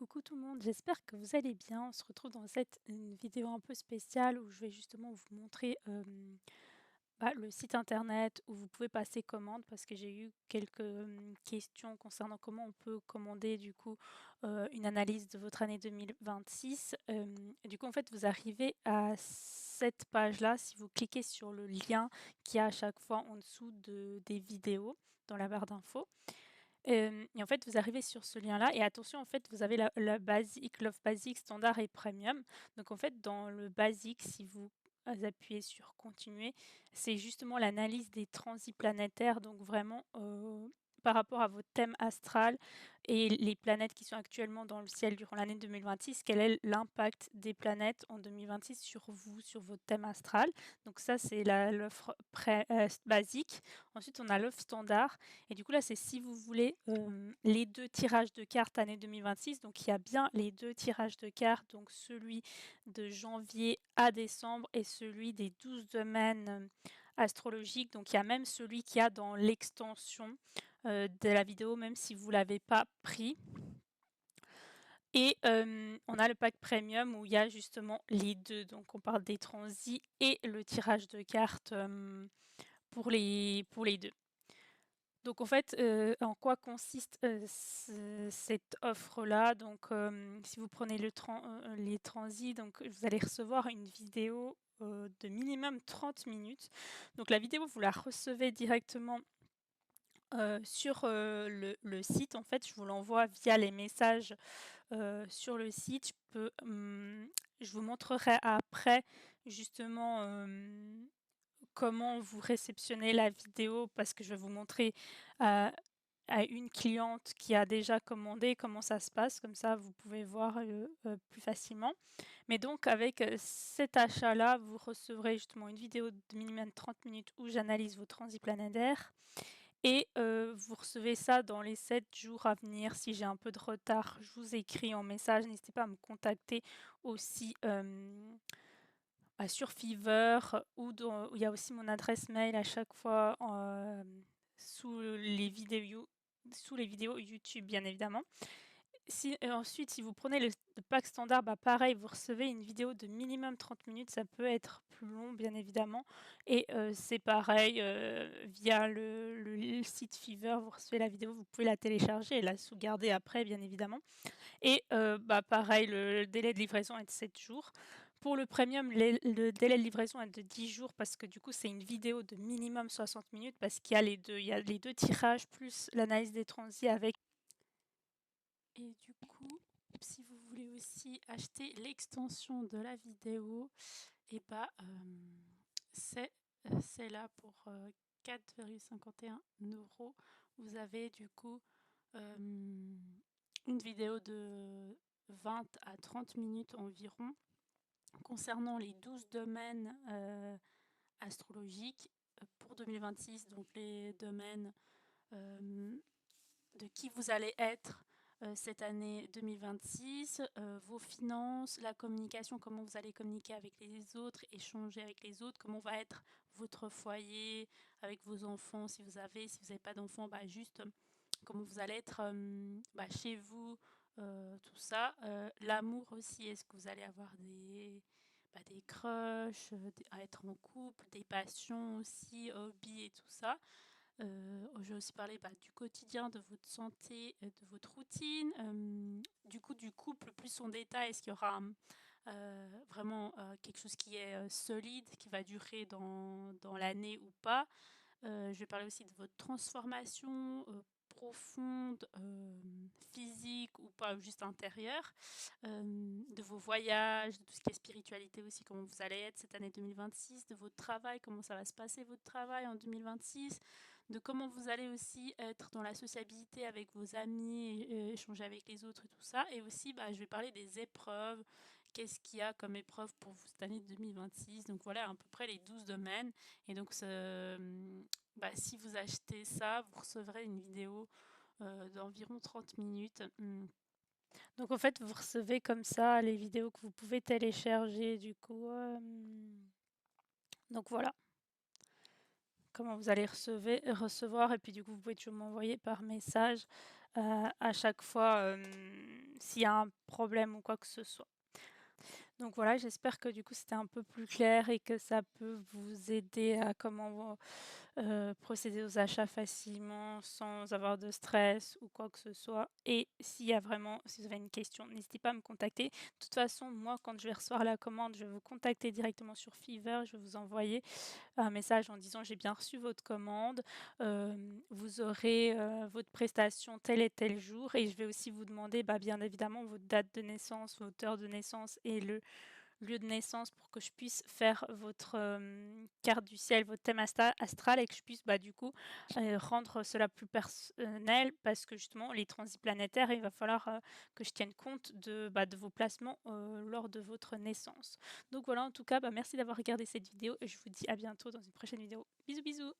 Coucou tout le monde, j'espère que vous allez bien. On se retrouve dans cette une vidéo un peu spéciale où je vais justement vous montrer le site internet où vous pouvez passer commande parce que j'ai eu quelques questions concernant comment on peut commander du coup une analyse de votre année 2026. Et du coup, en fait, vous arrivez à cette page-là si vous cliquez sur le lien qui a à chaque fois en dessous des vidéos dans la barre d'infos. Et en fait, vous arrivez sur ce lien-là et attention, en fait, vous avez la basique, l'offre basique, standard et premium. Donc en fait, dans le basique, si vous appuyez sur continuer, c'est justement l'analyse des transits planétaires, donc vraiment, par rapport à votre thème astral et les planètes qui sont actuellement dans le ciel durant l'année 2026, quel est l'impact des planètes en 2026 sur vous, sur votre thème astral. Donc ça, c'est l'offre basique. Ensuite, on a l'offre standard et du coup, là, c'est si vous voulez les 2 tirages de cartes année 2026. Donc, il y a bien les 2 tirages de cartes, donc celui de janvier à décembre et celui des 12 domaines astrologiques. Donc, il y a même celui qu'il y a dans l'extension de la vidéo, même si vous ne l'avez pas pris. Et on a le pack premium où il y a justement les 2. Donc, on parle des transits et le tirage de cartes pour les 2. Donc en fait, en quoi consiste, cette offre-là? Donc, si vous prenez les transits, donc vous allez recevoir une vidéo, de minimum 30 minutes. Donc la vidéo, vous la recevez directement, sur, le site. En fait, je vous l'envoie via les messages, sur le site. Je vous montrerai après justement, comment vous réceptionnez la vidéo parce que je vais vous montrer, heu, à une cliente qui a déjà commandé comment ça se passe. Comme ça, vous pouvez voir, plus facilement. Mais donc avec, cet achat-là, vous recevrez justement une vidéo de minimum 30 minutes où j'analyse vos transits planétaires et vous recevez ça dans les 7 jours à venir. Si j'ai un peu de retard, je vous écris en message. N'hésitez pas à me contacter aussi, sur Fiverr ou où il y a aussi mon adresse mail à chaque fois sous les vidéos YouTube, bien évidemment. Ensuite, si vous prenez le pack standard, pareil, vous recevez une vidéo de minimum 30 minutes. Ça peut être plus long, bien évidemment et c'est pareil, via le site Fiverr, vous recevez la vidéo, vous pouvez la télécharger et la sauvegarder après, bien évidemment. Et pareil, le délai de livraison est de 7 jours. Pour le premium, le délai de livraison est de 10 jours parce que du coup, c'est une vidéo de minimum 60 minutes parce qu'il y a les 2. Il y a les 2 tirages plus l'analyse des transits avec. Et du coup, si vous voulez aussi acheter l'extension de la vidéo et c'est, celle-là pour, 4,51 €. Vous avez du coup, une vidéo de 20 à 30 minutes environ concernant les 12 domaines, astrologiques, pour 2026. Donc les domaines, de qui vous allez être, cette année 2026, vos finances, la communication, comment vous allez communiquer avec les autres, échanger avec les autres, comment va être votre foyer avec vos enfants si vous n'avez pas d'enfants, juste comment vous allez être chez vous, tout ça. L'amour aussi, est-ce que vous allez avoir des crushs, à être en couple, des passions aussi, hobbies et tout ça. Je vais aussi parler du quotidien, de votre santé, de votre routine, du coup du couple plus en détail. Est-ce qu'il y aura vraiment quelque chose qui est solide, qui va durer dans l'année ou pas. Je vais parler aussi de votre transformation profonde, physique ou pas, ou juste intérieure, de vos voyages, de tout ce qui est spiritualité aussi, comment vous allez être cette année 2026, de votre travail, comment ça va se passer votre travail en 2026, de comment vous allez aussi être dans la sociabilité avec vos amis, échanger avec les autres et tout ça. Et aussi, je vais parler des épreuves. Qu'est-ce qu'il y a comme épreuve pour vous cette année 2026. Donc voilà à peu près les 12 domaines. Et donc, si vous achetez ça, vous recevrez une vidéo d'environ 30 minutes. Donc en fait, vous recevez comme ça les vidéos que vous pouvez télécharger du coup. Donc voilà comment vous allez recevoir et puis du coup vous pouvez toujours m'envoyer par message à chaque fois s'il y a un problème ou quoi que ce soit. Donc voilà, j'espère que du coup c'était un peu plus clair et que ça peut vous aider à comment, procéder aux achats facilement sans avoir de stress ou quoi que ce soit. Et si vous avez une question, n'hésitez pas à me contacter. De toute façon, moi, quand je vais recevoir la commande, je vais vous contacter directement sur Fiverr. Je vais vous envoyer un message en disant: «J'ai bien reçu votre commande, vous aurez, votre prestation tel et tel jour» et je vais aussi vous demander, bah, bien évidemment, votre date de naissance, votre heure de naissance et le lieu de naissance pour que je puisse faire votre, carte du ciel, votre thème astral et que je puisse, bah, du coup, rendre cela plus personnel parce que justement les transits planétaires, il va falloir, que je tienne compte de vos placements, lors de votre naissance. Donc voilà, en tout cas, bah, merci d'avoir regardé cette vidéo et je vous dis à bientôt dans une prochaine vidéo. Bisous, bisous!